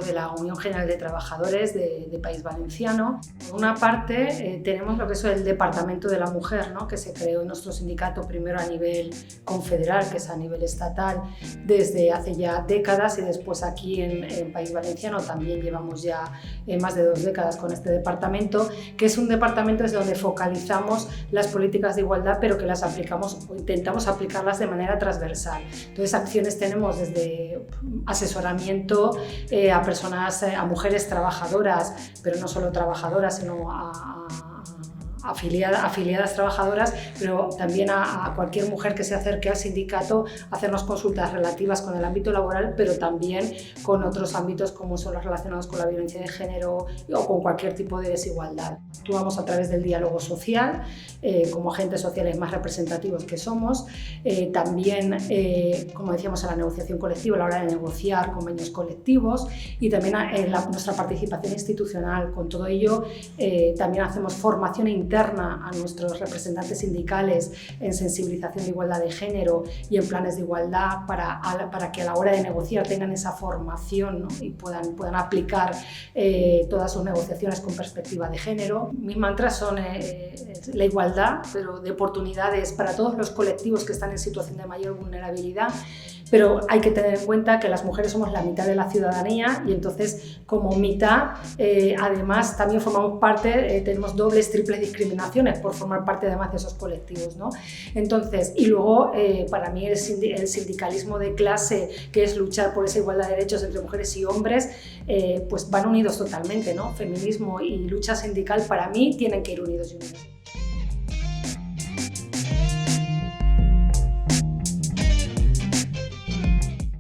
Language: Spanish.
de la Unión General de Trabajadores de País Valenciano. Por una parte, tenemos lo que es el Departamento de la Mujer, ¿no?, que se creó en nuestro sindicato primero a nivel confederal, que es a nivel estatal, desde hace ya décadas, y después aquí en País Valenciano también llevamos ya más de 2 décadas con este departamento, que es un departamento desde donde focalizamos las políticas de igualdad, pero que las aplicamos o intentamos aplicarlas de manera transversal. Entonces, acciones tenemos desde asesoramiento a personas, a mujeres trabajadoras, pero no solo trabajadoras, sino afiliadas trabajadoras, pero también a cualquier mujer que se acerque al sindicato, hacernos consultas relativas con el ámbito laboral, pero también con otros ámbitos como son los relacionados con la violencia de género o con cualquier tipo de desigualdad. Actuamos a través del diálogo social, como agentes sociales más representativos que somos, también, como decíamos, en la negociación colectiva a la hora de negociar convenios colectivos, y también en nuestra participación institucional. Con todo ello, también hacemos formación interna a nuestros representantes sindicales en sensibilización de igualdad de género y en planes de igualdad para que a la hora de negociar tengan esa formación, ¿no?, y puedan aplicar todas sus negociaciones con perspectiva de género. Mis mantras son la igualdad, pero de oportunidades para todos los colectivos que están en situación de mayor vulnerabilidad, pero hay que tener en cuenta que las mujeres somos la mitad de la ciudadanía, y entonces como mitad además también formamos parte, tenemos dobles, triples discriminaciones por formar parte además de esos colectivos, ¿no? Entonces, y luego para mí el sindicalismo de clase, que es luchar por esa igualdad de derechos entre mujeres y hombres, pues van unidos totalmente, ¿no? Feminismo y lucha sindical para mí tienen que ir unidos y unidos.